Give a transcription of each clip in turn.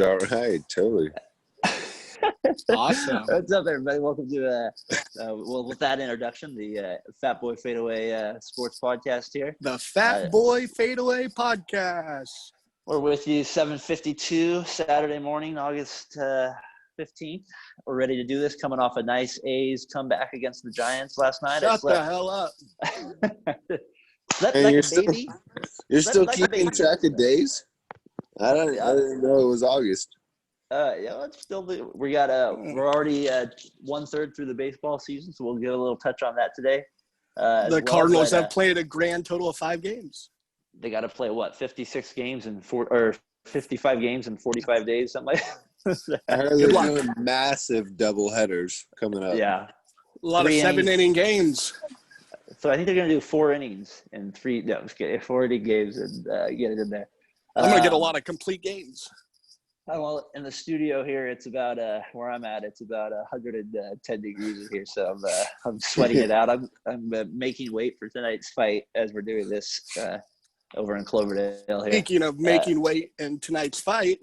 All right, totally. Awesome. What's up, everybody? Welcome to, with that introduction, the Fatboy FadeAway Sports Podcast here. The Fatboy FadeAway Podcast. We're with you 7:52 Saturday morning, August 15th. We're ready to do this, coming off a nice A's comeback against the Giants last night. Shut the hell up. And you're still keeping track of days? I didn't know it was August. Yeah, let's still do. We're already 1/3 through the baseball season, so we'll get a little touch on that today. The Cardinals have played a grand total of 5 games. They got to play 56 games or 55 games in 45 days, something like that. I heard they're doing massive double headers coming up. Yeah, a lot of 7-inning games. So I think they're going to do 4 innings and 4 inning games and get it in there. I'm going to get a lot of complete games. Well, in the studio here, it's about where I'm at. It's about 110 degrees in here, so I'm sweating it out. I'm making weight for tonight's fight as we're doing this over in Cloverdale here. Speaking of making weight in tonight's fight,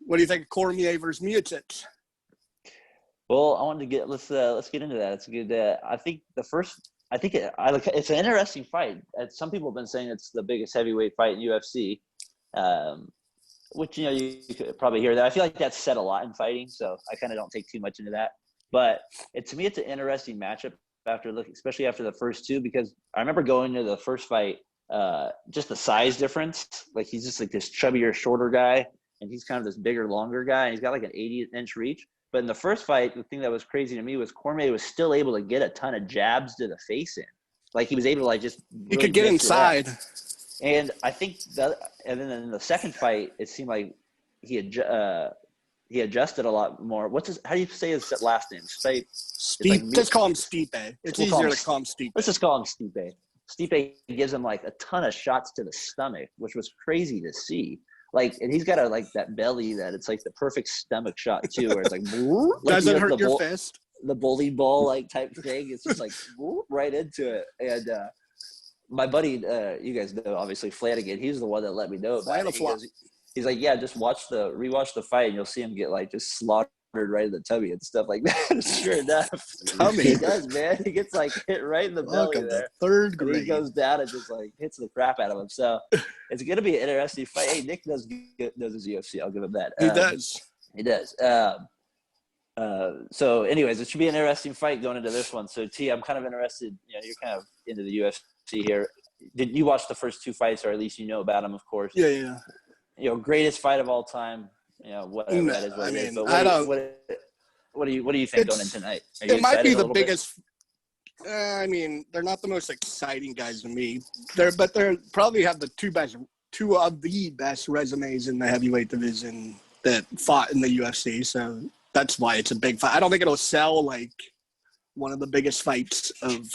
what do you think of Cormier versus Miocic? Well, I wanted to get let's get into that. It's a good. It's an interesting fight. Some people have been saying it's the biggest heavyweight fight in UFC. Which, you could probably hear that. I feel like that's said a lot in fighting, so I kind of don't take too much into that. But to me, it's an interesting matchup especially after the first 2, because I remember going to the first fight, just the size difference. Like, he's just like this chubbier, shorter guy, and he's kind of this bigger, longer guy, and he's got like an 80-inch reach. But in the first fight, the thing that was crazy to me was Cormier was still able to get a ton of jabs to the face in. Like, he was able to he could get inside. And I think and then in the second fight, it seemed like he adjusted a lot more. How do you say his last name? Just call him Stipe. It's easier to call him Stipe. Let's just call him Stipe. Stipe gives him like a ton of shots to the stomach, which was crazy to see. Like, and he's got that belly that it's like the perfect stomach shot too, where it's like, doesn't hurt your fist. The bowling ball type thing. It's just like right into it. And my buddy, you guys know, obviously, Flanagan, he's the one that let me know about it. He's like, yeah, just rewatch the fight, and you'll see him get just slaughtered right in the tummy and stuff like that. Sure enough, tummy. He does, man. He gets hit right in the belly there. The 3rd grade. He goes down and just hits the crap out of him. So it's gonna be an interesting fight. Hey, Nick knows his UFC. I'll give him that. He does. He does. So anyways, it should be an interesting fight going into this one. So T, I'm kind of interested, you're kind of into the UFC here. Did you watch the first 2 fights, or at least you know about them, of course? Yeah. Greatest fight of all time, whatever that is. What do you think going in tonight? It might be the biggest. They're not the most exciting guys to me. They're probably have two of the best resumes in the heavyweight division that fought in the UFC. So that's why it's a big fight. I don't think it'll sell like one of the biggest fights of.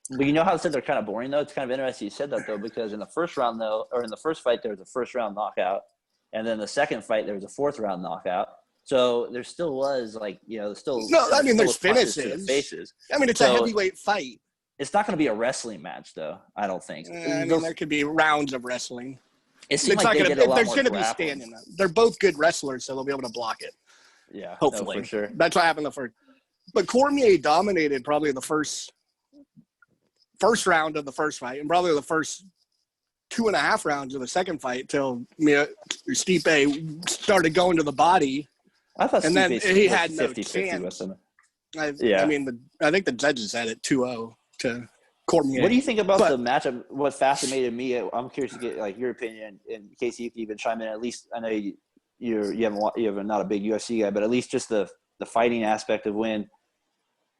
But you know how I said they're kind of boring, though? It's kind of interesting you said that, though, because in the first round, in the first fight, there was a first-round knockout. And then the second fight, there was a 4th-round knockout. So there still was, there's finishes. Faces. It's a heavyweight fight. It's not going to be a wrestling match, though, I don't think. There could be rounds of wrestling. It's not going to be there's going to be standing. They're both good wrestlers, so they'll be able to block it. Yeah, hopefully. For sure. That's what happened the first. But Cormier dominated probably the first round of the first fight, and probably the first 2.5 rounds of the second fight till Stipe started going to the body. I thought, and then he had no chance. I think the judges had it 2-0 to Cormier. What do you think about the matchup? What fascinated me? I'm curious to get your opinion in case you can even chime in. At least I know you're not a big UFC guy, but at least just the fighting aspect of when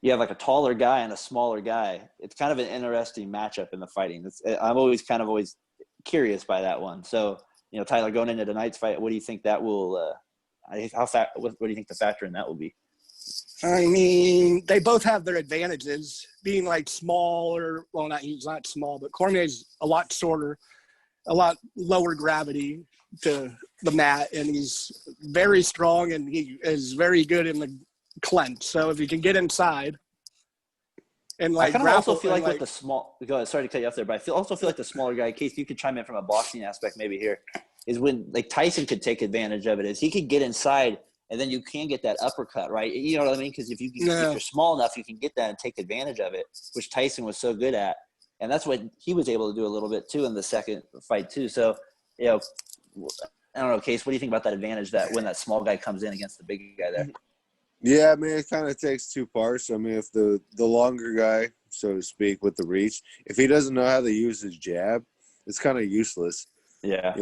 you have a taller guy and a smaller guy. It's kind of an interesting matchup in the fighting. I'm always curious by that one. So, Tyler, going into tonight's fight, what do you think that will what do you think the factor in that will be? They both have their advantages. Being smaller, well, he's not small, but Cormier's a lot shorter, a lot lower gravity to the mat, and he's very strong, and he is very good in the clench. So if you can get inside and I kind of also feel with the small. Go ahead, sorry to cut you off there, but I also feel like the smaller guy. Case you could chime in from a boxing aspect maybe here. is when like Tyson could take advantage of it. Is he could get inside and then you can get that uppercut, right? You know what I mean? Because if if you're small enough, you can get that and take advantage of it, which Tyson was so good at. And that's what he was able to do a little bit too in the second fight too. So, you know, I don't know, Case, what do you think about that advantage that when that small guy comes in against the big guy there? Yeah, I mean, it kind of takes two parts. I mean, if the longer guy, so to speak, with the reach, if he doesn't know how to use his jab, it's kind of useless. Yeah.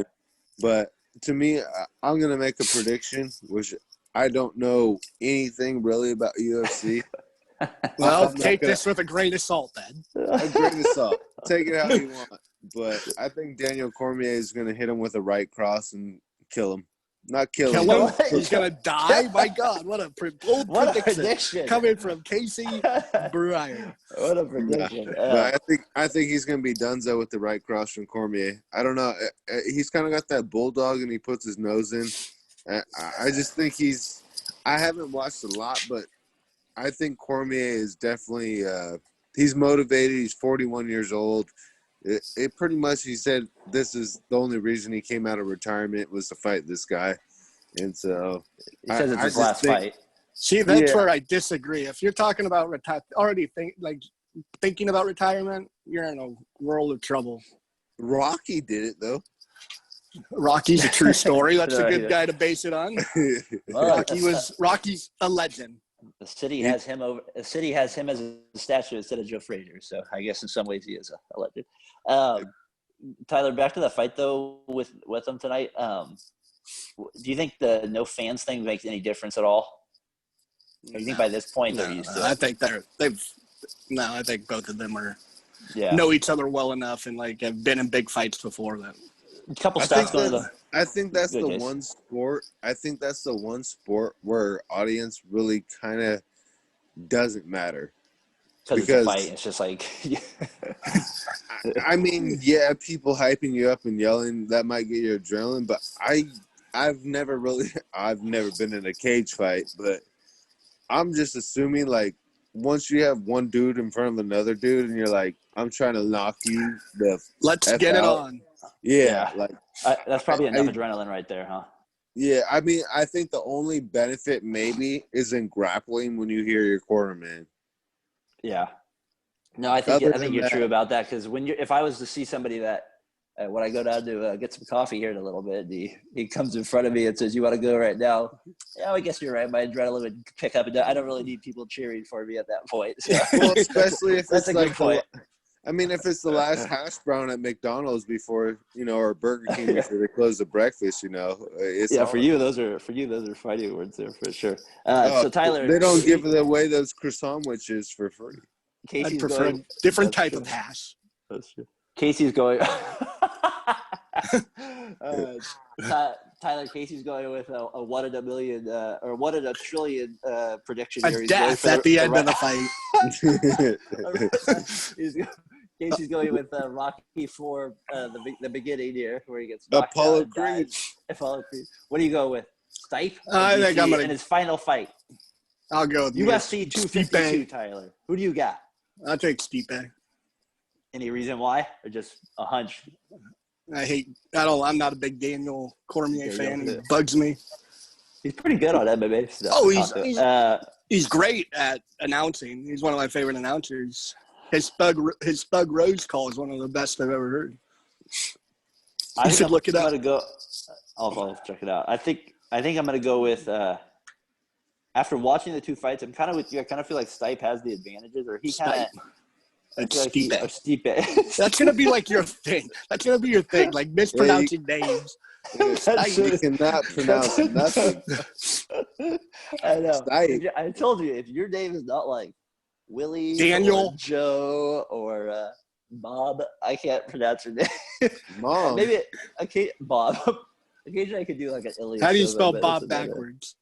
But to me, I'm going to make a prediction, which I don't know anything really about UFC. Well, take this with a grain of salt, then. A grain of salt. Take it how you want. But I think Daniel Cormier is going to hit him with a right cross and kill him. Not kill him. He's going to die? My God, what a bold prediction coming from Casey Bryan. What a prediction. But I think he's going to be donezo with the right cross from Cormier. I don't know. He's kind of got that bulldog and he puts his nose in. I just think I haven't watched a lot, but I think Cormier is definitely he's motivated. He's 41 years old. It pretty much, he said this is the only reason he came out of retirement was to fight this guy. And so he says it's his last fight. See, that's where I disagree. If you're talking about thinking about retirement, you're in a world of trouble. Rocky did it though. Rocky's a true story. That's a good guy to base it on. Rocky's a legend. The city has him as a statue instead of Joe Frazier. So I guess in some ways he is a legend. Tyler, back to the fight though with them tonight. Do you think the no fans thing makes any difference at all? Or do you think by this point they're used to it? I think I think both of them know each other well enough and like have been in big fights before that. A couple stats going to the. I think that's the one sport. I think that's the one sport where audience really kind of doesn't matter. Because it's a fight, it's just like. I mean, yeah, people hyping you up and yelling, that might get your adrenaline. But I've never been in a cage fight. But I'm just assuming, like, once you have one dude in front of another dude, and you're like, I'm trying to knock you the. Let's F get out. it on. Yeah, like that's probably enough adrenaline right there, huh? Yeah, I mean, I think the only benefit maybe is in grappling when you hear your cornerman. Yeah, no, I think you're true about that because if I was to see somebody that when I go down to get some coffee here in a little bit, he comes in front of me and says, "You want to go right now?" Yeah, I guess you're right. My adrenaline would pick up, and I don't really need people cheering for me at that point. So. Well, especially if that's it's a good point. I mean, if it's the last hash brown at McDonald's before, or Burger King before they close the breakfast, it's for you those are fighting words there for sure. So Tyler, they don't give away those croissant sandwiches for free. I'd prefer a different type of hash. That's true. Casey's going. Tyler, Casey's going with a 1 in a million or 1 in a trillion prediction here. A death at the end of the fight. Casey's going with Rocky IV, the beginning here, where he gets knocked Apollo out. Creed. What do you go with? Stipe? I think I'm in his final fight. I'll go with UFC 252. Tyler, who do you got? I'll take Stipe. Any reason why, or just a hunch? I'm not a big Daniel Cormier fan. He bugs me. He's pretty good on MMA stuff. Oh, he's great at announcing. He's one of my favorite announcers. His Thug Rose call is one of the best I've ever heard. You should look it up. I'll check it out. I think I'm gonna go with. After watching the two fights, I'm kind of with you. I kind of feel like Stipe has the advantages, or he kind of. Stipe. That's gonna be like your thing. That's gonna be your thing, like mispronouncing names. You cannot pronounce nothing. I know. I told you, if your name is not like Willie, Daniel, or Joe, or Bob, I can't pronounce your name. Mom, maybe I can't. Bob. Occasionally, I could do like an Ilya. How do you spell Bob backwards?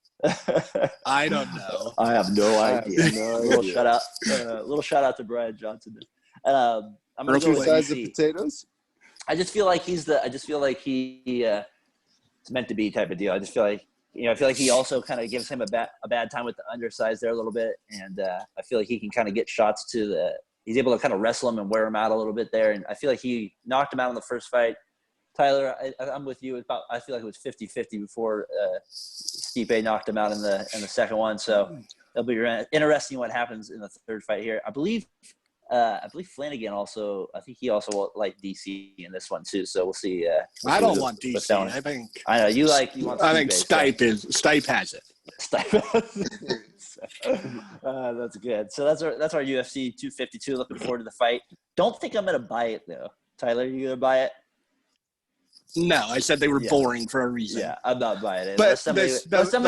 I don't know. I have no idea. Little shout out to Brian Johnson. I'm gonna go with size of potatoes. I just feel like he it's meant to be type of deal. I just feel like he also kind of gives him a bad time with the undersize there a little bit, and I feel like he can kind of get shots he's able to kind of wrestle him and wear him out a little bit there, and I feel like he knocked him out in the first fight. Tyler, I'm with you. I feel like it was 50-50 before Stipe knocked him out in the second one. So it'll be interesting what happens in the third fight here. I believe Flanagan also. I think he also will like DC in this one too. So we'll see. I don't want DC. I know you want. I think Stipe has it. That's good. So that's our UFC 252. Looking forward to the fight. Don't think I'm gonna buy it though. Tyler, you gonna buy it? No, I said they were boring for a reason. Yeah, I'm not buying it. But somebody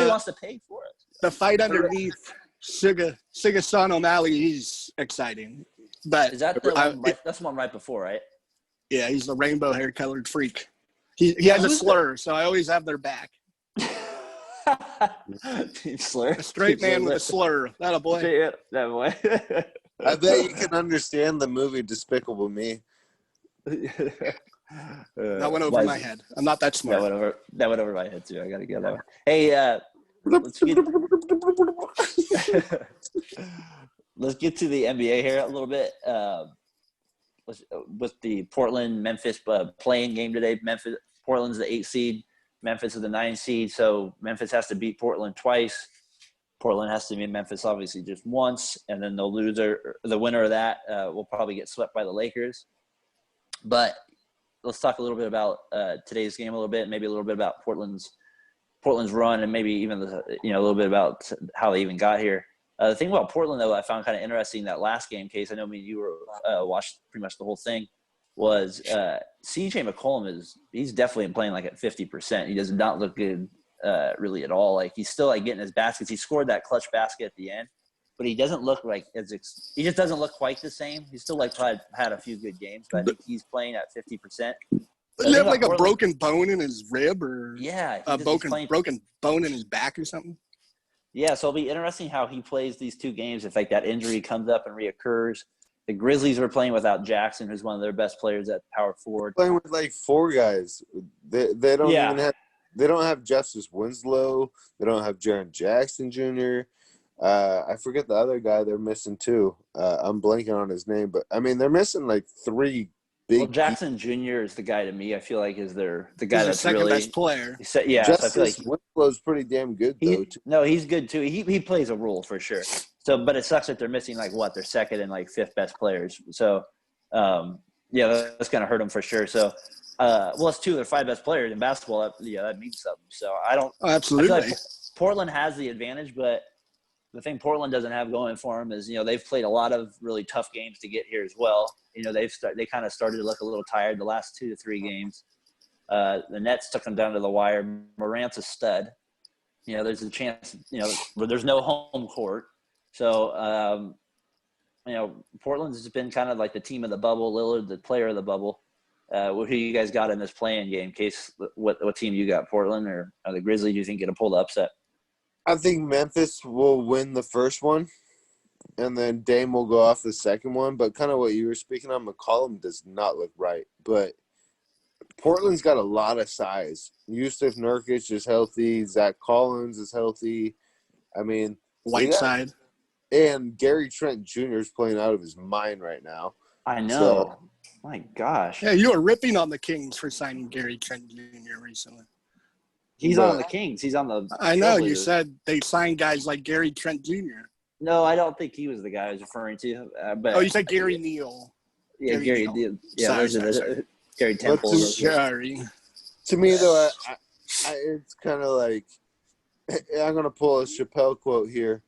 wants to pay for it. The fight underneath Son O'Malley, he's exciting. But is that the one? That's the one right before, right? Yeah, he's the rainbow hair colored freak. He has a slur, so I always have their back. Slur. A straight man with a slur. That a boy. That boy. I bet you can understand the movie Despicable Me. That went over my head. I'm not that smart. That went over my head too. I gotta get that one. Hey, let's get to the NBA here a little bit. With the Portland-Memphis playing game today. Portland's the 8th seed. Memphis is the 9th seed. So Memphis has to beat Portland twice. Portland has to beat Memphis obviously just once, and then the winner of that will probably get swept by the Lakers. But let's talk a little bit about today's game a little bit, maybe a little bit about Portland's run, and maybe even a little bit about how they even got here. The thing about Portland, though, I found kind of interesting that last game case. I know you were watched pretty much the whole thing. Was C.J. McCollum he's definitely playing like at 50%. He does not look good really at all. Like he's still like getting his baskets. He scored that clutch basket at the end, but he doesn't look like he just doesn't look quite the same. He's still like had a few good games, but I think he's playing at 50%. Does he have like a broken bone in his rib or a broken bone in his back or something? Yeah, so it'll be interesting how he plays these two games if like that injury comes up and reoccurs. The Grizzlies are playing without Jackson, who's one of their best players at power forward. Playing with like 4 guys. They don't even have. They don't have Justice Winslow. They don't have Jaren Jackson Jr. I forget the other guy they're missing too. I'm blanking on his name, but I mean they're missing like 3 big. Well, Jackson Jr. is the guy to me. I feel like is the guy that's second really best player. Yeah, Justice so I feel like Winslow's pretty damn good though. No, he's good too. He plays a role for sure. So, but it sucks that they're missing like their second and like 5th best players. So, that's gonna hurt them for sure. So, it's 2 of their 5 best players in basketball. That means something. So I don't. Oh, absolutely. I feel like Portland has the advantage, but the thing Portland doesn't have going for them is they've played a lot of really tough games to get here as well. They kind of started to look a little tired the last 2 to 3 games. The Nets took them down to the wire. Morant's a stud. There's a chance. Where there's no home court. So, Portland's just been kind of like the team of the bubble. Lillard, the player of the bubble. Who you guys got in this play-in game? Case what team you got? Portland or the Grizzlies? Do you think it'll pull the upset? I think Memphis will win the first one, and then Dame will go off the second one. But kind of what you were speaking on, McCollum does not look right. But Portland's got a lot of size. Yusuf Nurkic is healthy. Zach Collins is healthy. I mean, Whiteside. And Gary Trent Jr. is playing out of his mind right now. I know. My gosh. Yeah, you were ripping on the Kings for signing Gary Trent Jr. recently. He's on the Kings. He's on the – I know. You said they signed guys like Gary Trent Jr. No, I don't think he was the guy I was referring to. But you said Gary Neal. Yeah, Gary Neal. Yeah, sorry. Gary Temple. Sorry. To me, though, it's kind of like I'm going to pull a Chappelle quote here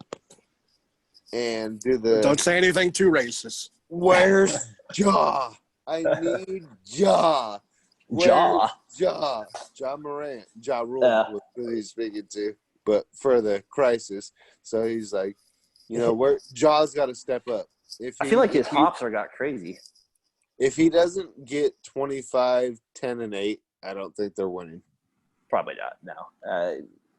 and do the – Don't say anything too racist. Where's Ja? I need Ja. Ja Morant. Ja Rule was who he's speaking to, but for the crisis. So he's like, where Ja's got to step up. I feel like his hops got crazy. If he doesn't get 25, 10, and 8, I don't think they're winning. Probably not, no.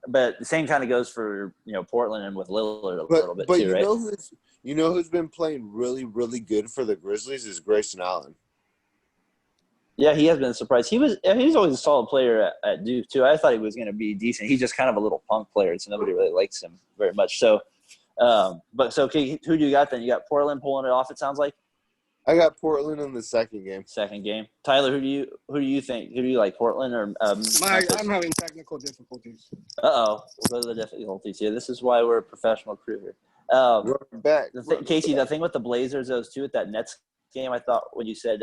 But the same kind of goes for Portland and with Lillard a little bit too, right? Who's been playing really, really good for the Grizzlies is Grayson Allen. Yeah, he has been surprised. He's always a solid player at Duke too. I thought he was going to be decent. He's just kind of a little punk player, so nobody really likes him very much. So, okay, who do you got then? You got Portland pulling it off. It sounds like. I got Portland in the second game. Second game. Tyler, who do you think? Who do you like, Portland or Memphis? I'm having technical difficulties. Uh-oh. What are the difficulties here? This is why we're a professional crew here. We're back. Casey, the thing with the Blazers, those two at that Nets game, I thought when you said,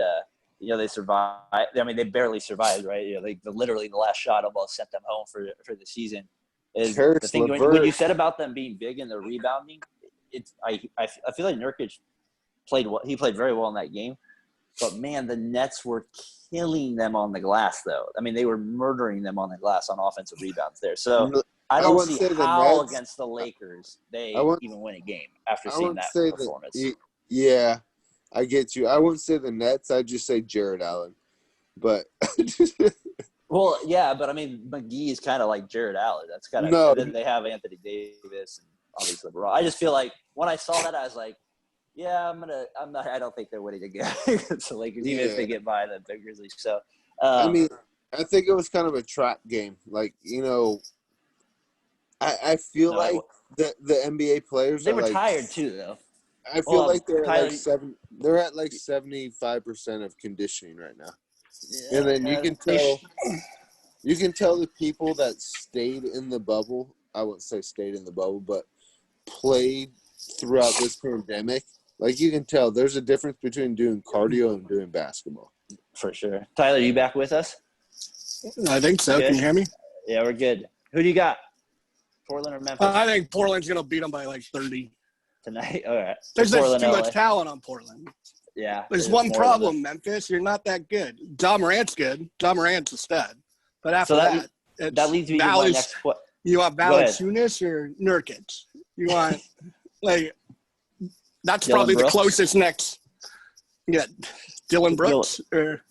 they survived. I mean, they barely survived, right? They literally the last shot almost sent them home for the season. Is the thing when you said about them being big and the rebounding? I feel like Nurkic played well. He played very well in that game, but man, the Nets were killing them on the glass, though. I mean, they were murdering them on the glass on offensive rebounds there. So I don't see how against the Lakers they even win a game after seeing that performance. Yeah, I get you. I wouldn't say the Nets. I'd just say Jared Allen. But well, yeah, but I mean, McGee is kind of like Jared Allen. That's kind of and then they have Anthony Davis and obviously LeBron. I just feel like when I saw that, I was like, yeah, I don't think they're winning again against the Lakers, even if they get by the Grizzlies. So, I mean, I think it was kind of a trap game. Like, I feel like the NBA players they were tired too, though. I feel like they're at they're at 75% of conditioning right now. Yeah, and then you can tell the people that stayed in the bubble. I wouldn't say stayed in the bubble, but played throughout this pandemic. Like, you can tell there's a difference between doing cardio and doing basketball. For sure. Tyler, you back with us? I think so. Can you hear me? Yeah, we're good. Who do you got? Portland or Memphis? I think Portland's going to beat them by 30. Tonight? All right. There's just too much talent on Portland. Yeah. There's one problem, Memphis. You're not that good. Ja Morant's good. Ja Morant's a stud. But after that leads me to my next question. You want Valanciunas or Nurkic? You want, that's probably the closest next. Yeah, Dylan Brooks or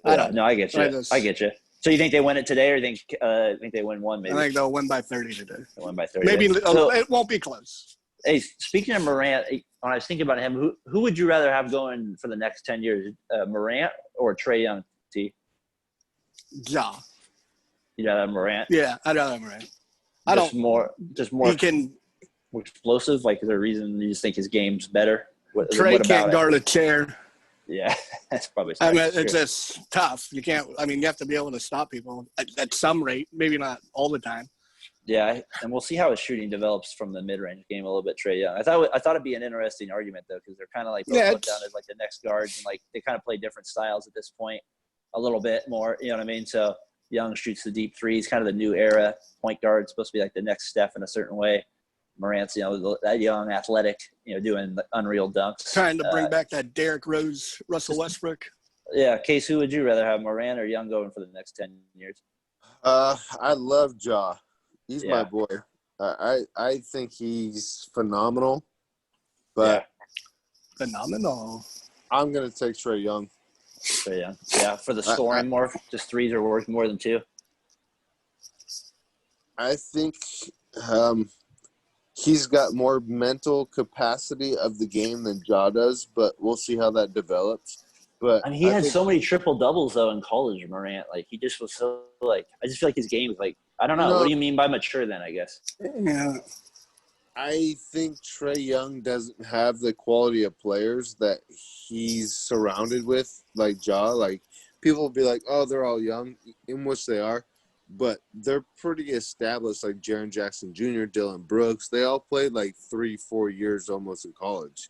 I don't know. I get you. I get you. So you think they win it today, or think they win one? Maybe I think they'll win by 30 today. They'll win by 30. Maybe it won't be close. Hey, speaking of Morant, when I was thinking about him, who would you rather have going for the next 10 years, Morant or Trae Young? T. Ja. You'd rather have Morant? Yeah, I'd rather have Morant. Just more. He can. More explosive? Like, is there a reason you just think his game's better? Trae can't guard a chair. Yeah, that's probably. I mean, it's just tough. You can't. I mean, you have to be able to stop people at some rate. Maybe not all the time. Yeah, and we'll see how his shooting develops from the mid-range game a little bit. Trae Young. I thought it'd be an interesting argument though, because they're kind of like both put down as the next guards, and they kind of play different styles at this point, a little bit more. You know what I mean? So Young shoots the deep threes, kind of the new era point guard, supposed to be the next Steph in a certain way. Morant's, that young, athletic, doing the unreal dunks. Trying to bring back that Derrick Rose, Russell Westbrook. Yeah, Case, who would you rather have, Morant or Young, going for the next 10 years? I love Ja. He's my boy. I think he's phenomenal. But phenomenal. I'm gonna take Trae Young. Trae Young. Yeah, for the scoring more, just threes are worth more than two. I think he's got more mental capacity of the game than Ja does, but we'll see how that develops. But he had so many triple doubles though in college, Morant. He just was so I just feel like his game is I don't know. What do you mean by mature then? I guess. Yeah. I think Trae Young doesn't have the quality of players that he's surrounded with, like Ja. People will be like, "Oh, they're all young," in which they are. But they're pretty established, like Jaren Jackson Jr., Dylan Brooks. They all played 3-4 years almost in college.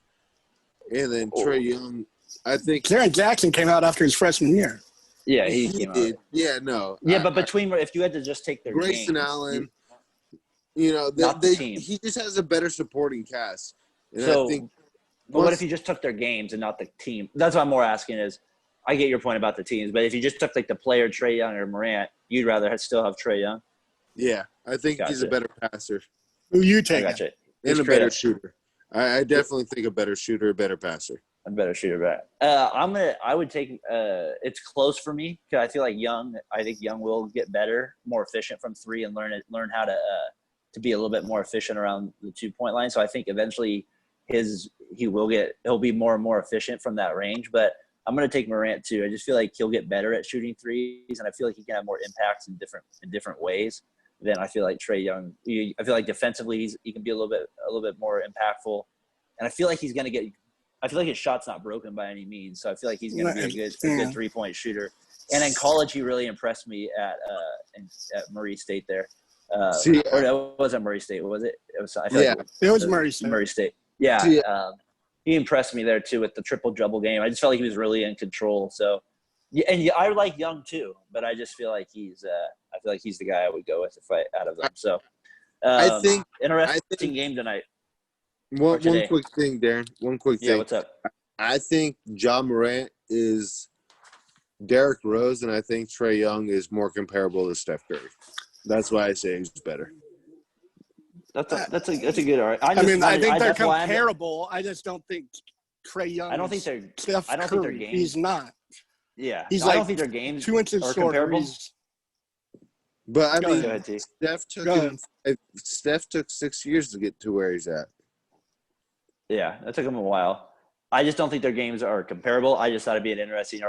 And then Trae Young, I think – Jaren Jackson came out after his freshman year. Yeah, he came did. out. Yeah, no. Yeah, but if you had to just take their Grayson games, Allen, he just has a better supporting cast. And so, I think but what if you just took their games and not the team? That's what I'm more asking is – I get your point about the teams, but if you just took the player Trae Young or Morant, you'd rather still have Trae Young? Yeah, I think he's a better passer. Who you take? Gotcha. And a better shooter. I definitely think a better shooter, a better passer. A better shooter, right? I would take. It's close for me because I feel like Young. I think Young will get better, more efficient from three, and learn how to be a little bit more efficient around the 2-point line. So I think eventually he'll be more and more efficient from that range, but. I'm going to take Morant too. I just feel like he'll get better at shooting threes, and I feel like he can have more impacts in different ways. Then I feel like Trae Young. I feel like defensively he can be a little bit more impactful, and I feel like he's going to get. I feel like his shot's not broken by any means. So I feel like he's going to be a good 3-point shooter. And in college, he really impressed me at Murray State there. Or no, it wasn't Murray State, was it? I feel like it was Murray State. Murray State. Yeah. He impressed me there too with the triple-double game. I just felt like he was really in control. So, I like Young too, but I just feel like he's the guy I would go with if out of them. So, I think interesting game tonight. One quick thing, Darren. One quick thing. Yeah, what's up? I think John Morant is Derrick Rose, and I think Trae Young is more comparable to Steph Curry. That's why I say he's better. That's a good argument. I think they're comparable. I just don't think Trae Young. I don't think they're. Steph I don't Curry. think their games. He's not. Yeah, he's I don't think their games 2 inches are shorter. comparable. But I mean, Go ahead, T. Steph took 6 years to get to where he's at. Yeah, that took him a while. I just don't think their games are comparable. I just thought it'd be an interesting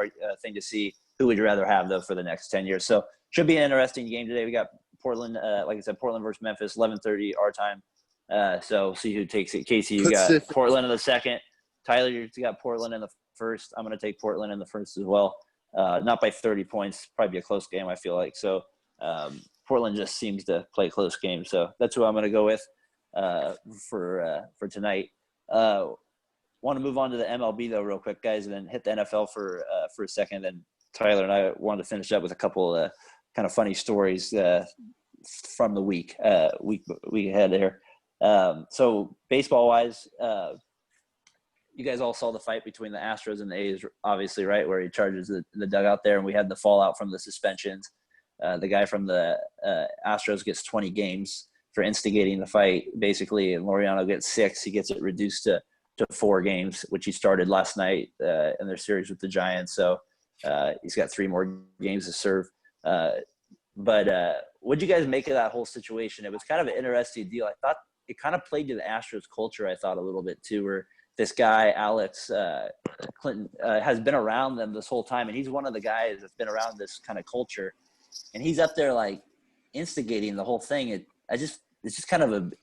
thing to see who would you rather have, though, for the next 10 years. So should be an interesting game today. We got Portland, like I said, Portland versus Memphis, 11:30 our time. So see who takes it. Casey, you got Portland in the second. Tyler, you got Portland in the first. I'm going to take Portland in the first as well. Not by 30 points. Probably be a close game, I feel like. So Portland just seems to play close games. So that's who I'm going to go with for tonight. Want to move on to the MLB though, real quick, guys, and then hit the NFL for a second. Then Tyler and I wanted to finish up with a couple kind of funny stories from the week ahead there. So baseball wise, you guys all saw the fight between the Astros and the A's, obviously, right? Where he charges the dugout there, and we had the fallout from the suspensions. The guy from the Astros gets 20 games for instigating the fight, basically, and Laureano gets 6. He gets it reduced to 4 games, which he started last night in their series with the Giants. So he's got 3 more games to serve. But what'd you guys make of that whole situation? It was kind of an interesting deal. I thought it kind of played to the Astros culture, I thought, a little bit too, where this guy, Alex Clinton, has been around them this whole time. And he's one of the guys that's been around this kind of culture. And he's up there, like, instigating the whole thing. It's just kind of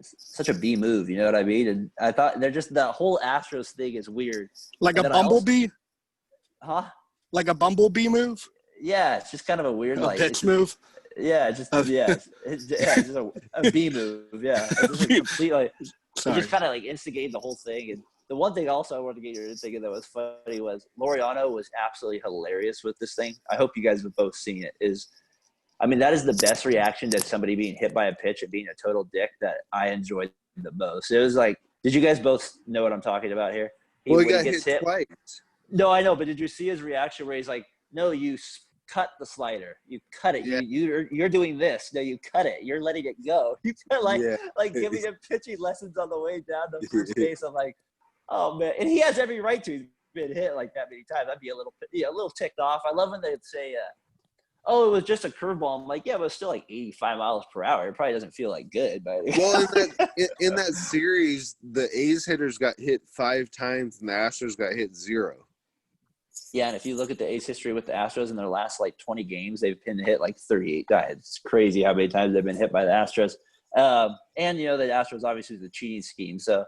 such a B move, you know what I mean? And I thought the whole Astros thing is weird. Like a bumblebee? Like a bumblebee move? Yeah, it's just kind of a weird, pitch move. Yeah, it's just a B move. Yeah, it's just completely. It just kind of like instigated the whole thing. And the one thing also I wanted to get your thinking that was funny was Laureano was absolutely hilarious with this thing. I hope you guys have both seen it. That is the best reaction to somebody being hit by a pitch and being a total dick that I enjoyed the most. It was like, did you guys both know what I'm talking about here? He got hit twice. No, I know, but did you see his reaction where he's like, no, you cut the slider. You cut it. Yeah. You're doing this. No, you cut it. You're letting it go. You giving him pitching lessons on the way down to first base. I'm like, oh, man. And he has every right to. He's been hit like that many times. I'd be a little ticked off. I love when they'd say, it was just a curveball. I'm like, yeah, but it's still like 85 miles per hour. It probably doesn't feel like good. But well, in that series, the A's hitters got hit 5 times and the Astros got hit 0. Yeah, and if you look at the A's history with the Astros in their last, 20 games, they've been hit 38 times. It's crazy how many times they've been hit by the Astros. And, the Astros obviously is a cheating scheme. So,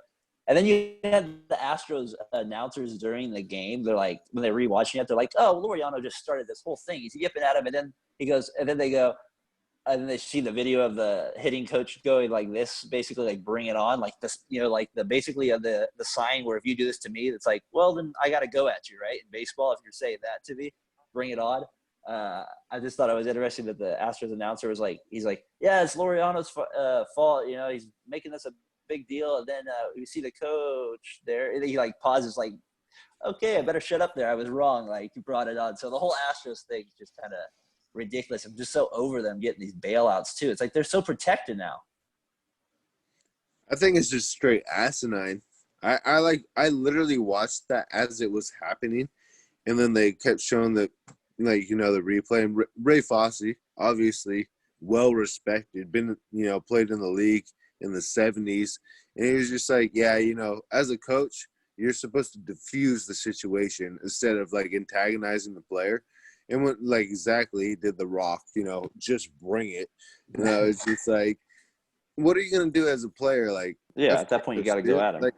and then you had the Astros announcers during the game. They're like, when they're rewatching it, they're like, oh, Laureano just started this whole thing. He's yipping at him. And then he goes, and then they go, and then they see the video of the hitting coach going like this, basically like bring it on, like this, like the basically of the sign where if you do this to me, it's like, well, then I got to go at you, right? In baseball, if you're saying that to me, bring it on. I just thought it was interesting that the Astros announcer was like, he's like, yeah, it's Laureano's fault. He's making this a big deal. And then we see the coach there, and he pauses like, okay, I better shut up there. I was wrong. Like, you brought it on. So the whole Astros thing just kind of ridiculous. I'm just so over them getting these bailouts too. It's like they're so protected now. I think it's just straight asinine. I literally watched that as it was happening, and then they kept showing the the replay. And Ray Fosse, obviously well respected, been played in the league in the 70s, and he was just like, yeah, as a coach, you're supposed to diffuse the situation instead of antagonizing the player. And when exactly he did The Rock, just bring it. It's just like, what are you gonna do as a player? At that point you got to go at him.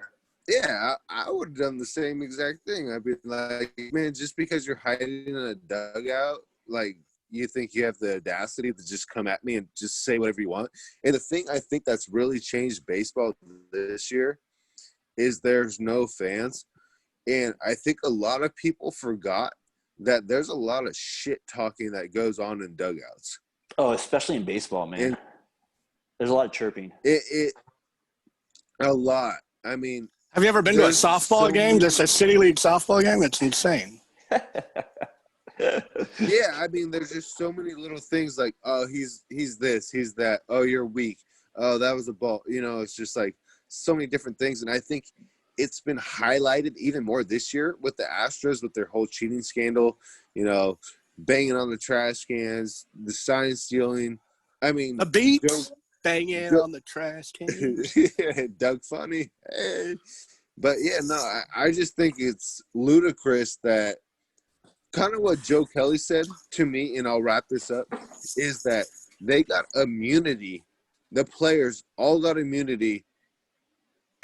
Yeah, I would have done the same exact thing. I'd be like, man, just because you're hiding in a dugout, like, you think you have the audacity to just come at me and just say whatever you want. And the thing I think that's really changed baseball this year is there's no fans. And I think a lot of people forgot that there's a lot of shit talking that goes on in dugouts. Oh, especially in baseball, man. And there's a lot of chirping. A lot. I mean, have you ever been to a softball game? Just a city league softball game? It's insane. Yeah, I mean, there's just so many little things like, oh, he's this, he's that. Oh, you're weak. Oh, that was a ball. You know, it's just like so many different things. And I think it's been highlighted even more this year with the Astros, with their whole cheating scandal, you know, banging on the trash cans, the sign stealing. I mean, the beats banging on the trash cans. Doug Funny. Hey. But, yeah, no, I just think it's ludicrous that kind of what Joe Kelce said to me, and I'll wrap this up, is that they got immunity. The players all got immunity,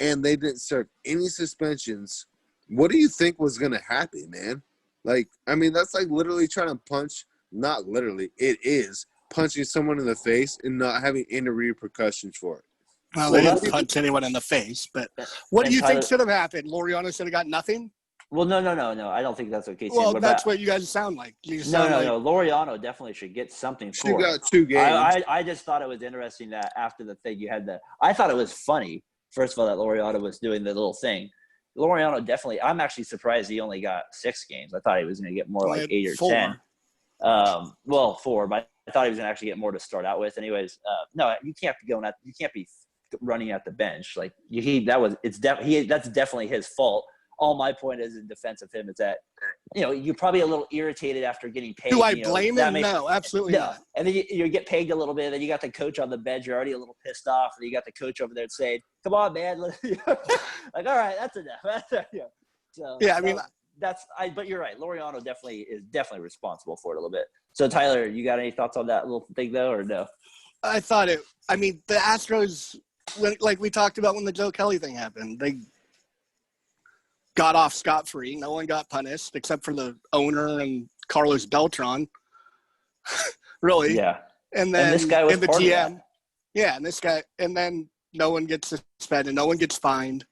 and they didn't serve any suspensions. What do you think was going to happen, man? Like, I mean, that's like literally trying to punch, not literally, it is punching someone in the face and not having any repercussions for it. Well, they didn't punch anyone in the face, but what do you think should have happened? Laureano should have got nothing? Well, no. I don't think that's what Casey. Well, that's what you guys sound like. No. Laureano definitely should get something for it. She got 2 games. I just thought it was interesting that after the thing you had I thought it was funny, first of all, that Laureano was doing the little thing. Laureano definitely – I'm actually surprised he only got 6 games. I thought he was going to get more like 8 or 4. 10. 4, but I thought he was going to actually get more to start out with. Anyways, no, you can't be running at the bench. Like, that's definitely his fault. All my point is in defense of him is that, you know, you're probably a little irritated after getting paid. Do I blame him? No, absolutely not. And then you get paid a little bit. Then you got the coach on the bench. You're already a little pissed off. And you got the coach over there saying, "Come on, man." Like, all right, that's enough. So, yeah, I mean, but you're right. Laureano is definitely responsible for it a little bit. So, Tyler, you got any thoughts on that little thing though, or no? I mean, the Astros, like we talked about when the Joe Kelce thing happened, they got off scot-free. No one got punished except for the owner and Carlos Beltran. Really? Yeah. And then this guy was the part GM. of that. Yeah, and this guy, and then no one gets suspended. No one gets fined.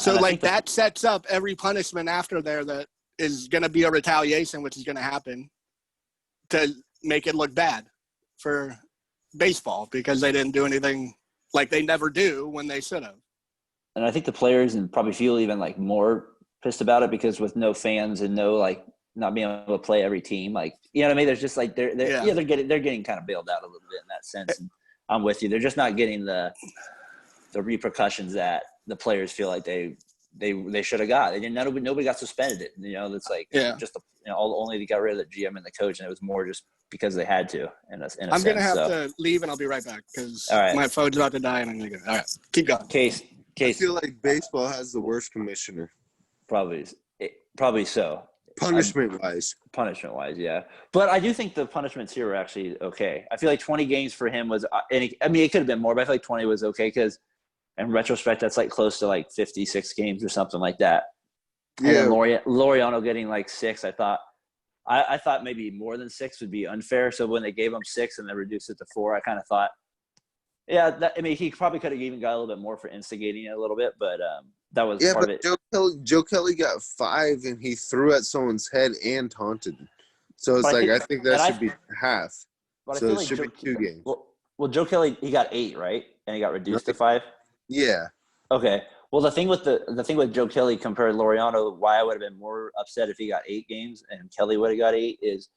So that sets up every punishment after there that is going to be a retaliation, which is going to happen to make it look bad for baseball because they didn't do anything like they never do when they should have. And I think the players and probably feel even like more pissed about it because with no fans and no like not being able to play every team, like, you know what I mean? There's just like they're getting kind of bailed out a little bit in that sense. And I'm with you. They're just not getting the repercussions that the players feel like they should have got. They didn't. Nobody got suspended. You know, that's like just only they got rid of the GM and the coach, and it was more just because they had to. I'm gonna have to leave, and I'll be right back because my phone's about to die, and I'm gonna go. All right, keep going. Case. I feel like baseball has the worst commissioner. Probably so. Punishment-wise, yeah. But I do think the punishments here were actually okay. I feel like 20 games for him was – it could have been more, but I feel like 20 was okay because in retrospect, that's like close to like 56 games or something like that. Yeah. And then Laureano getting like 6, I thought maybe more than 6 would be unfair. So when they gave him 6 and they reduced it to 4, I kind of thought – he probably could have even got a little bit more for instigating it a little bit, but that was part of it. Joe Kelce got 5, and he threw at someone's head and taunted. So it's I think that should be half. So it should be 2 games. Well, Joe Kelce, he got 8, right? And he got reduced to 5? Yeah. Okay. Well, the thing with Joe Kelce compared to Laureano, why I would have been more upset if he got 8 games and Kelly would have got 8 is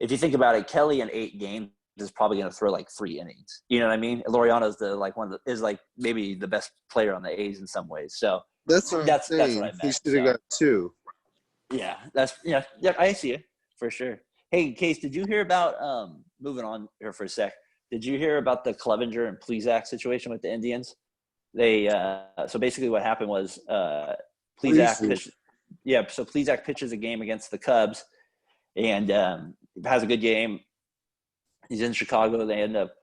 if you think about it, Kelly in 8 games is probably going to throw like 3 innings. You know what I mean? Laureano's is maybe the best player on the A's in some ways. So that's what I'm saying. That's what I meant. He should have got 2. Yeah, I see it for sure. Hey, Case, did you hear about moving on here for a sec? Did you hear about the Clevenger and Plesac situation with the Indians? They so basically what happened was Plesac pitched. Yeah, so Plesac pitches a game against the Cubs and has a good game. He's in Chicago. They end up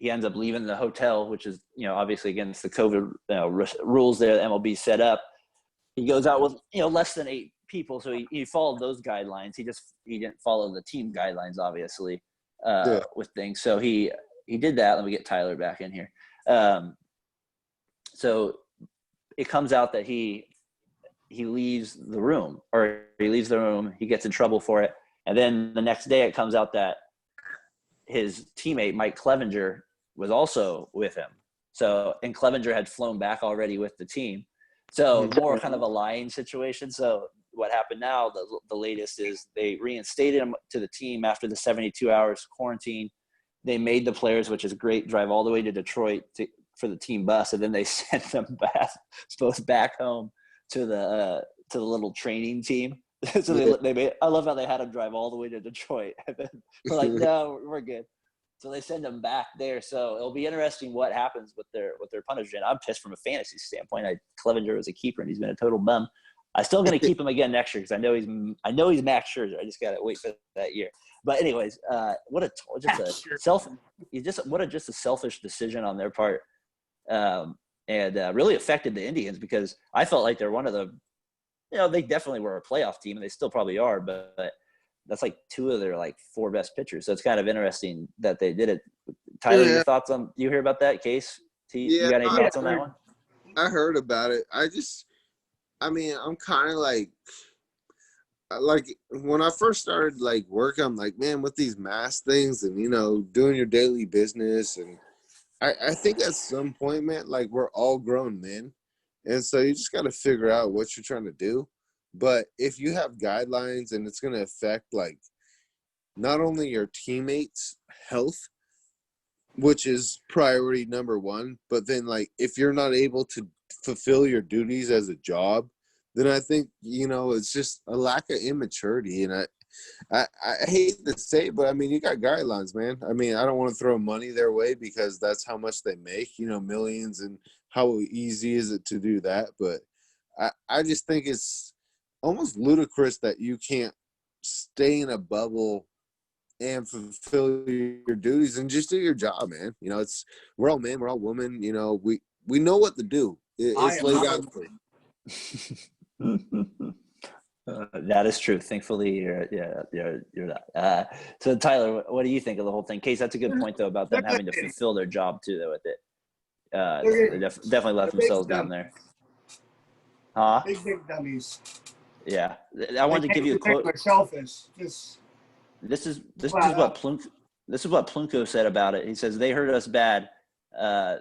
he ends up leaving the hotel, which is, obviously against the COVID rules there that MLB set up. He goes out with, less than 8 people. So he followed those guidelines. He didn't follow the team guidelines, obviously, with things. So he did that. Let me get Tyler back in here. So it comes out that he leaves the room, he gets in trouble for it. And then the next day it comes out that his teammate, Mike Clevenger, was also with him. So, and Clevenger had flown back already with the team. So more kind of a lying situation. So what happened now, the latest is they reinstated him to the team after the 72 hours quarantine. They made the players, which is great, drive all the way to Detroit for the team bus. And then they sent them back home to the little training team. So I love how they had him drive all the way to Detroit. And then we're like, no, we're good. So they send him back there. So it'll be interesting what happens with their punishment. I'm pissed from a fantasy standpoint. Clevenger was a keeper, and he's been a total bum. I'm still going to keep him again next year because I know he's Max Scherzer. I just got to wait for that year. But anyways, what a selfish decision on their part, and really affected the Indians because I felt like they're one of the, they definitely were a playoff team, and they still probably are, but that's like 2 of their 4 best pitchers. So it's kind of interesting that they did it. Tyler, your thoughts on, you hear about that case? You got any thoughts on that one? I heard about it. I'm kind of like when I first started work, I'm like, man, with these mask things and, doing your daily business. And I think at some point, man, we're all grown men. And so you just got to figure out what you're trying to do. But if you have guidelines and it's going to affect, not only your teammates' health, which is priority number 1, but then, if you're not able to fulfill your duties as a job, then I think, it's just a lack of immaturity. And I hate to say it, but, you got guidelines, man. I don't want to throw money their way because that's how much they make, millions, and how easy is it to do that. But I just think it's almost ludicrous that you can't stay in a bubble and fulfill your duties and just do your job, man. We're all men, we're all women. We know what to do. It's laid out. That is true. Thankfully, you're not. So Tyler, what do you think of the whole thing? Case, that's a good point though about them having to fulfill their job too, though, with it. They definitely left themselves down there. Huh? Big dummies. Yeah, I wanted to give you a quote. Selfish. This is what Plunko said about it. He says they hurt us bad.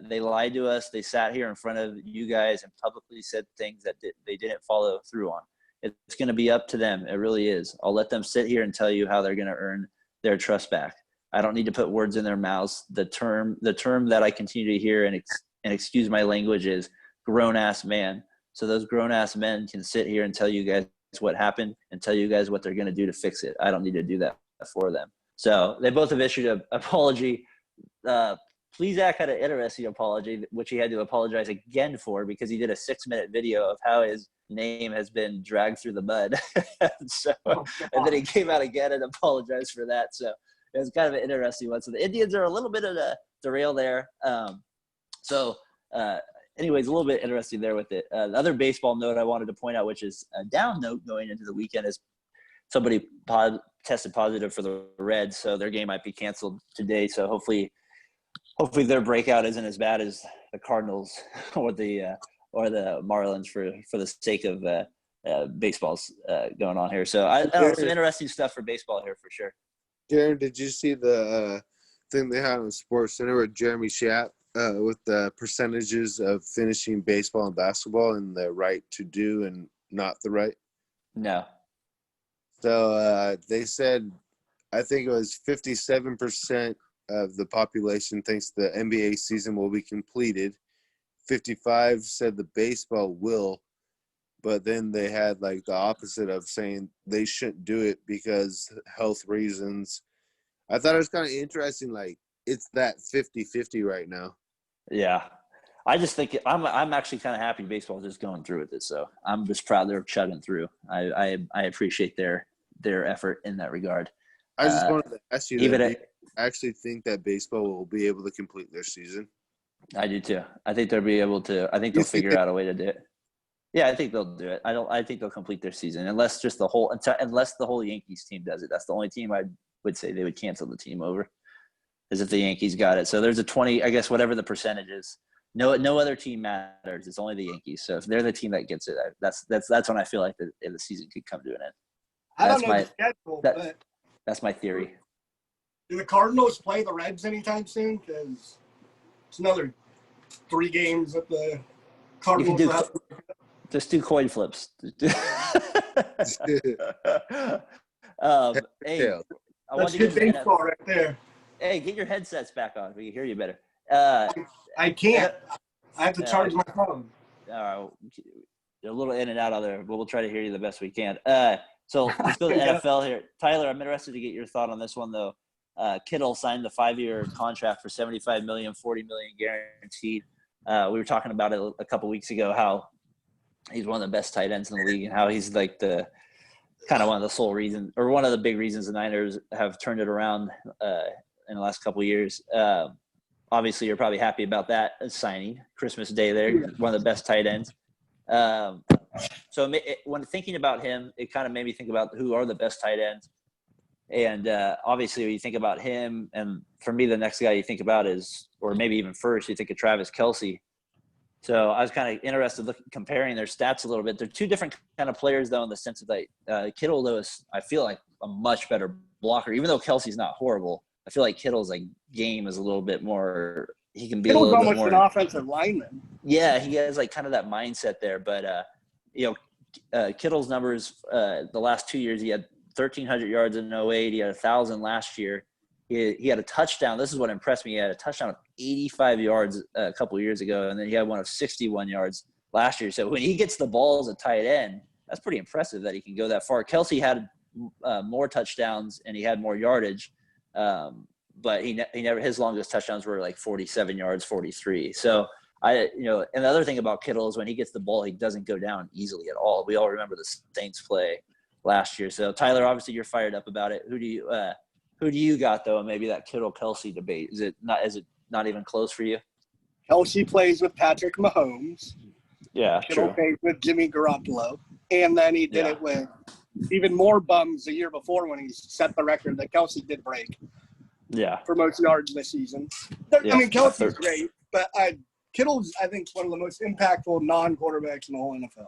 They lied to us. They sat here in front of you guys and publicly said things that they didn't follow through on. It's going to be up to them. It really is. I'll let them sit here and tell you how they're going to earn their trust back. I don't need to put words in their mouths. The term that I continue to hear and excuse my language is grown-ass man. So those grown-ass men can sit here and tell you guys what happened and tell you guys what they're going to do to fix it. I don't need to do that for them. So they both have issued an apology. Plezak had an interesting apology, which he had to apologize again for because he did a 6-minute video of how his name has been dragged through the mud. And then he came out again and apologized for that. So it was kind of an interesting one. So the Indians are a little bit of a derail there. Anyways, a little bit interesting there with it. The other baseball note I wanted to point out, which is a down note going into the weekend, is somebody tested positive for the Reds, so their game might be canceled today. So hopefully their breakout isn't as bad as the Cardinals or the Marlins for the sake of baseball's going on here. So I don't know, some interesting stuff for baseball here for sure. Daren, did you see the thing they had on Sports Center with Jeremy Schaap with the percentages of finishing baseball and basketball and the right to do and not the right? No. So they said, I think it was 57% of the population thinks the NBA season will be completed. 55 said the baseball will, but then they had the opposite of saying they shouldn't do it because health reasons. I thought it was kind of interesting. It's that 50-50 right now. Yeah. I just think I'm actually kind of happy baseball is just going through with it. So I'm just proud they're chugging through. I appreciate their effort in that regard. I just wanted to ask you, actually think that baseball will be able to complete their season. I do too. I think they'll be able to. I think they'll figure out a way to do it. Yeah, I think they'll do it. I think they'll complete their season unless the whole Yankees team does it. That's the only team I would say they would cancel the team over, is if the Yankees got it. So there's a 20, I guess, whatever the percentage is. No other team matters. It's only the Yankees. So if they're the team that gets it, that's when I feel like the season could come to an end. I don't know the schedule, but that's my theory. Do the Cardinals play the Reds anytime soon? Because it's another 3 games that the Cardinals have. Just do coin flips. Hey, that's good baseball right there. Hey, get your headsets back on. We can hear you better. I can't. I have to charge my phone. All right. You're a little in and out of there, but we'll try to hear you the best we can. So let's go to NFL here. Tyler, I'm interested to get your thought on this one, though. Kittle signed the 5-year contract for $75 million, $40 million guaranteed. We were talking about it a couple weeks ago, how he's one of the best tight ends in the league and how he's like the kind of one of the sole reasons, or one of the big reasons the Niners have turned it around in the last couple of years. Obviously, you're probably happy about that signing. Christmas Day there, one of the best tight ends. So when thinking about him, it kind of made me think about who are the best tight ends. And obviously, when you think about him, and for me, the next guy you think about is, or maybe even first, you think of Travis Kelce. So I was kind of interested comparing their stats a little bit. They're two different kind of players, though, in the sense of that Kittle, though, is, I feel like, a much better blocker. Even though Kelsey's not horrible, I feel like Kittle's game is a little bit more. He can be Kittle's a little bit more. almost an offensive lineman. Yeah, he has kind of that mindset there. But Kittle's numbers the last 2 years, he had 1,300 yards in 08. He had 1,000 last year. He had a touchdown. This is what impressed me. He had a touchdown of 85 yards a couple of years ago, and then he had one of 61 yards last year. So when he gets the ball as a tight end, that's pretty impressive that he can go that far. Kelce had more touchdowns and he had more yardage, but he never, his longest touchdowns were like 47 yards, 43. So and the other thing about Kittle is when he gets the ball, he doesn't go down easily at all. We all remember the Saints play last year. So Tyler, obviously you're fired up about it. Who do you got, though, maybe that Kittle-Kelce debate? Is it not even close for you? Kelce plays with Patrick Mahomes. Yeah, Kittle true. plays with Jimmy Garoppolo. And then he did it with even more bums the year before when he set the record that Kelce did break. Yeah. For most yards this season. Yeah. I mean, Kelce's great, but Kittle's, I think, one of the most impactful non-quarterbacks in the whole NFL.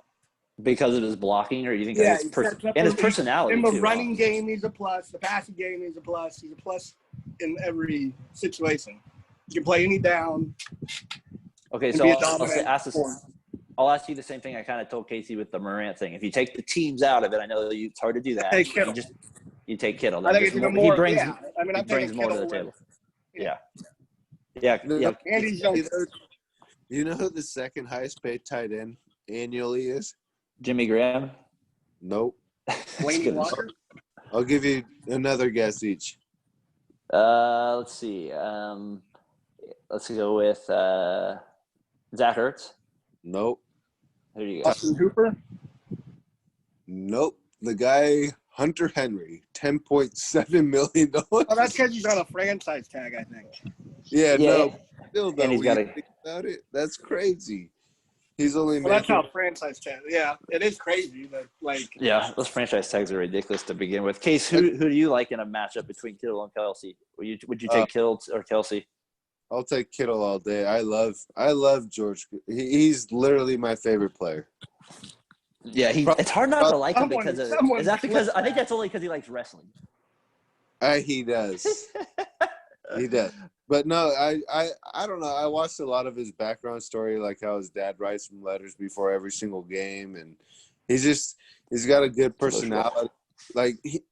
Because of his blocking, or you think his personality? In the running game, he's a plus. The passing game, he's a plus. He's a plus in every situation. You can play any down. Okay, so I'll ask you the same thing I kind of told Casey with the Morant thing. If you take the teams out of it, I know it's hard to do that. You take Kittle. I think it's even more. He brings more to the table. Yeah. And he's young. You know who the second highest paid tight end annually is? Jimmy Graham? Nope. Wayne Walker? I'll give you another guess each. Let's see. Let's go with Zach Ertz. Nope. Who do you got? Austin Hooper? Nope. The guy, Hunter Henry, $10.7 million. Oh, that's because he's on a franchise tag, I think. Yeah. No. Still, though, and he's when you think about it, that's crazy. He's only that's how franchise tag. Yeah, it is crazy, but those franchise tags are ridiculous to begin with. Case, who do you like in a matchup between Kittle and Kelce? Would you take Kittle or Kelce? I'll take Kittle all day. I love George. He's literally my favorite player. Yeah, it's hard not to like him because of. Is that because I think that's only because he likes wrestling. He does. He does. But no, I don't know. I watched a lot of his background story, like how his dad writes him letters before every single game, and he's got a good personality. Like he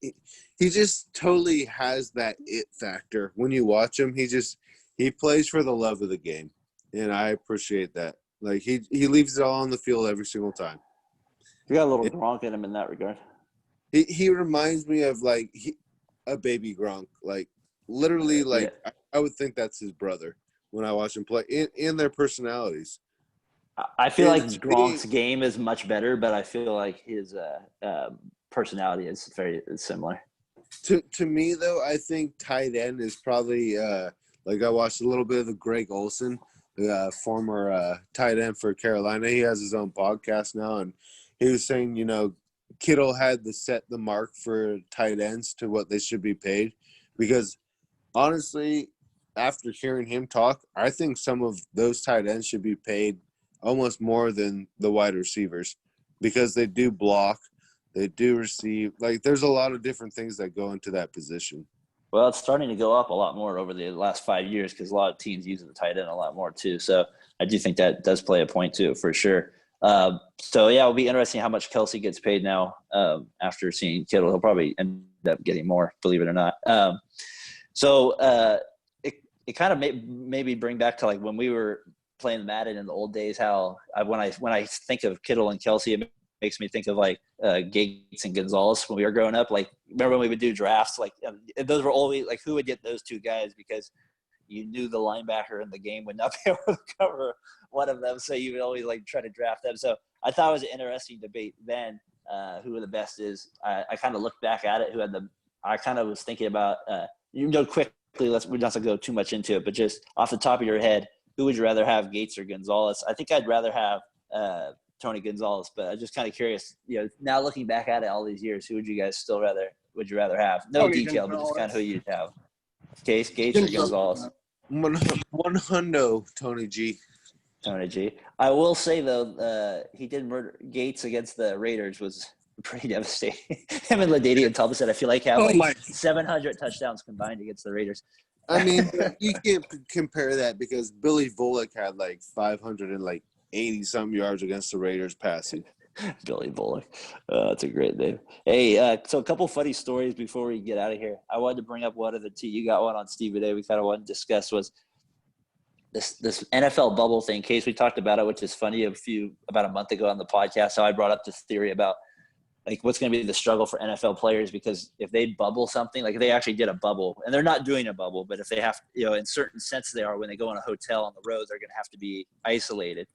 just totally has that it factor. When you watch him, he plays for the love of the game, and I appreciate that. Like he leaves it all on the field every single time. You got a little Gronk in him in that regard. He reminds me of a baby Gronk, like. Literally, I would think that's his brother when I watch him play, in their personalities. I feel like Gronk's game is much better, but I feel like his personality is very similar. To me though, I think tight end is probably like I watched a little bit of the Greg Olson, the former tight end for Carolina. He has his own podcast now, and he was saying, Kittle had to set the mark for tight ends to what they should be paid, because honestly, after hearing him talk, I think some of those tight ends should be paid almost more than the wide receivers, because they do block, they do receive. Like, there's a lot of different things that go into that position. Well, it's starting to go up a lot more over the last 5 years because a lot of teams use the tight end a lot more too. So I do think that does play a point to it for sure. So yeah, it'll be interesting how much Kelce gets paid now after seeing Kittle. He'll probably end up getting more, believe it or not. It kind of maybe bring back to like when we were playing Madden in the old days, how when I think of Kittle and Kelce, it makes me think of like Gates and Gonzalez when we were growing up. Like, remember when we would do drafts? Like, those were always like, who would get those two guys, because you knew the linebacker in the game would not be able to cover one of them, so you would always like try to draft them. So I thought it was an interesting debate then, who the best is. I kind of looked back at it, I kind of was thinking about quickly. We don't have to go too much into it, but just off the top of your head, who would you rather have, Gates or Gonzalez? I think I'd rather have Tony Gonzalez, but I'm just kind of curious. Now looking back at it all these years, who would you guys would you rather have? No Tony detail, Gonzalez. but just kind of who you'd have. Gates or Gonzalez? One hundo, Tony G. Tony G. I will say though, he did murder Gates against the Raiders was pretty devastating. Him and LaDainian Tomlinson, I feel like have 700 touchdowns combined against the Raiders. I mean, you can't compare that, because Billy Volek had like 580 some yards against the Raiders passing. Billy Volek. That's a great name. Hey, so a couple funny stories before we get out of here. I wanted to bring up one of the two. You got one on Steve today. We kind of wanted to discuss was this NFL bubble thing. Case, we talked about it, which is funny, about a month ago on the podcast. How I brought up this theory about like what's going to be the struggle for NFL players, because if they bubble something, like if they actually did a bubble, and they're not doing a bubble, but if they have, in certain sense they are, when they go in a hotel on the road, they're going to have to be isolated.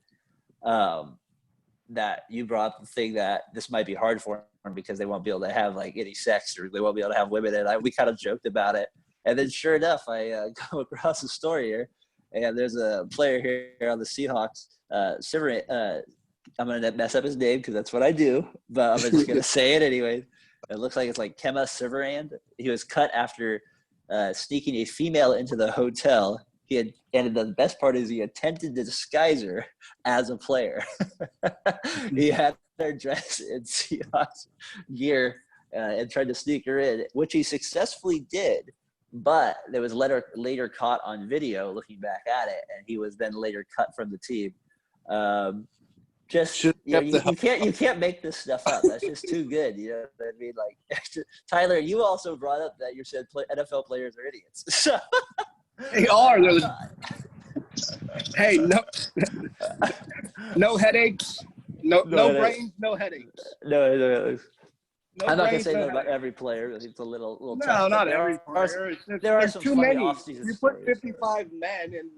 That you brought up the thing that this might be hard for them because they won't be able to have like any sex, or they won't be able to have women. And we kind of joked about it. And then sure enough, I come across a story here, and there's a player here on the Seahawks, I'm going to mess up his name because that's what I do, but I'm just going to say it anyway. It looks like it's like Kema Siverand. He was cut after sneaking a female into the hotel. And the best part is he attempted to disguise her as a player. He had her dressed in Seahawks gear and tried to sneak her in, which he successfully did. But there was later caught on video looking back at it, and he was then later cut from the team. You can't make this stuff up. That's just too good. You know what I mean? Like, Tyler, you also brought up that you said NFL players are idiots. So they are. Hey, no headaches, no brains, no headaches. No, I'm not gonna say that about every player. It's a little no, tough. Not every player. There are some too funny many. off-season You put stories. 55 men in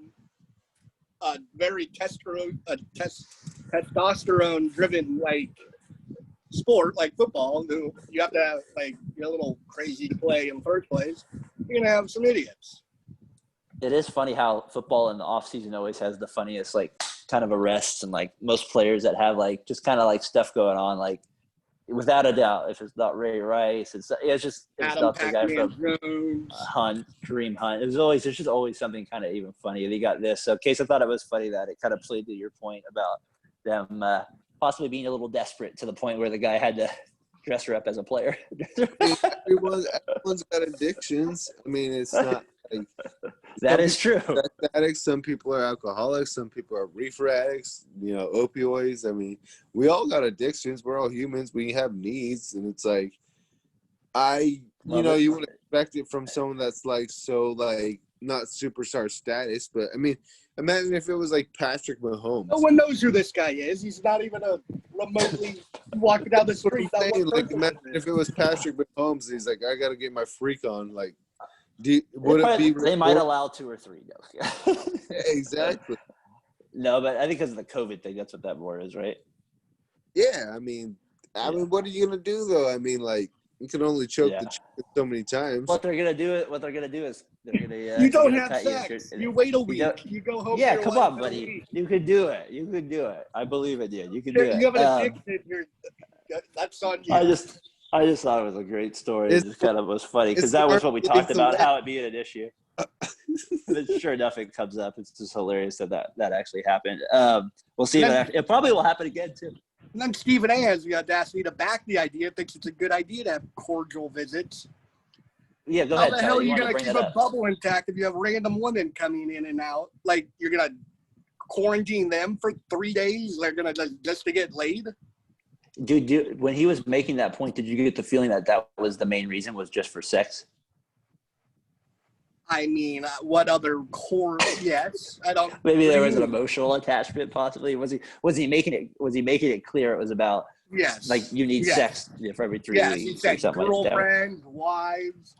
a very testosterone-driven like sport like football. You have to have like a little crazy play in the first place. You're gonna have some idiots. It is funny how football in the off season always has the funniest like kind of arrests, and like most players that have like just kind of like stuff going on, like without a doubt, if it's not Ray Rice, it's not the guy from Kareem Hunt. There's just always something kind of even funny. They got this. So, Case, I thought it was funny that it kind of played to your point about them possibly being a little desperate to the point where the guy had to dress her up as a player. Everyone's got addictions. I mean, it's not like that is true. Addicts. Some people are alcoholics. Some people are reefer addicts. Opioids. I mean, we all got addictions. We're all humans. We have needs, and it's like, you would expect it from someone that's like so like not superstar status, but I mean, imagine if it was like Patrick Mahomes. No one knows who this guy is. He's not even a remotely walking down the street. Imagine if it was Patrick Mahomes. He's like, I got to get my freak on. Like, they might allow 2 or 3. No. Exactly. No, but I think because of the COVID thing, that's what that more is, right? Yeah, I mean, what are you gonna do though? I mean, like, You can only choke Yeah. the chicken so many times. What they're gonna do is they're gonna. You don't they're have gonna cut sex. You, You wait a you week. don't- You go home. yeah, to your come wife on, in a buddy. week. You could do it. You could do it. I believe in you. You can do it. You have an addiction. That's on you. I just thought it was a great story. It just kind of was funny because it's that was hard what we to talked leave about, the how it being an issue. But sure enough, it comes up. It's just hilarious that actually happened. We'll see. It probably will happen again too. And then Stephen A. has the audacity to back the idea, thinks it's a good idea to have cordial visits. Yeah, go How ahead. the Tyler. hell are you wanted going to bring keep that a up. bubble intact if you have random women coming in and out? Like, you're going to quarantine them for 3 days? They're going to just to get laid? Dude, when he was making that point, did you get the feeling that was the main reason, was just for sex? I mean, what other core? Yes, I don't. Maybe there was an emotional attachment, possibly. Was he making it clear it was about like you need sex for every 3 weeks? weeks He or said something like that? girlfriends, wives.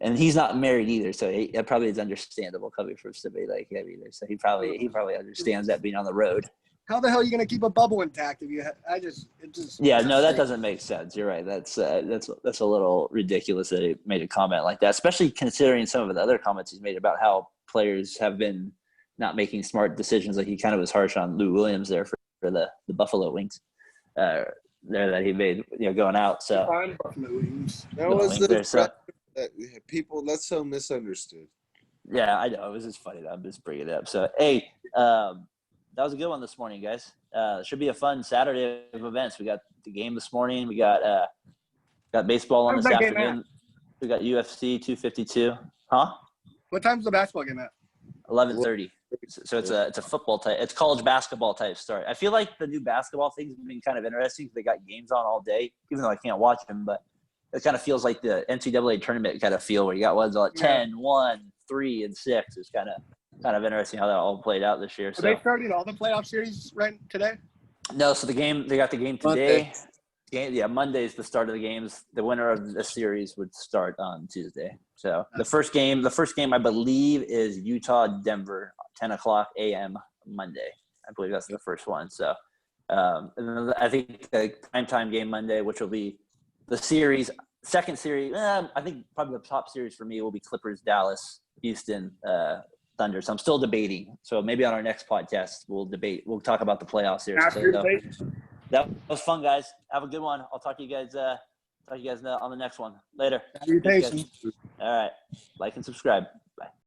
And he's not married either, so that probably is understandable coming from somebody like him either. So he probably understands that being on the road. How the hell are you going to keep a bubble intact if you? Yeah, no, that doesn't make sense. You're right. That's a little ridiculous that he made a comment like that, especially considering some of the other comments he's made about how players have been not making smart decisions. Like he kind of was harsh on Lou Williams there for the Buffalo Wings there that he made, going out. So that was the people. That's so misunderstood. Yeah, I know. It was just funny that I'm just bringing it up. So hey. That was a good one this morning, guys. Should be a fun Saturday of events. We got the game this morning. We got baseball on this afternoon. We got UFC 252. Huh? What time's the basketball game at? 11:30. So it's a football type. It's college basketball type start. I feel like the new basketball thing's been kind of interesting because they got games on all day, even though I can't watch them. But it kind of feels like the NCAA tournament kind of feel where you got ones like 10, 1, 3, and 6. It's kind of interesting how that all played out this year. Are they starting all the playoff series right today? No, so they got the game today. Monday's the start of the games. The winner of the series would start on Tuesday. So the first game I believe is Utah-Denver, 10:00 a.m. Monday. I believe that's the first one. So and then I think the primetime game Monday, which will be the second series. I think probably the top series for me will be Clippers, Dallas, Houston, Thunder. So I'm still debating. So maybe on our next podcast we'll talk about the playoffs here. So that was fun, guys. Have a good one. I'll talk to you guys on the next one. Later. All right. Like and subscribe. Bye.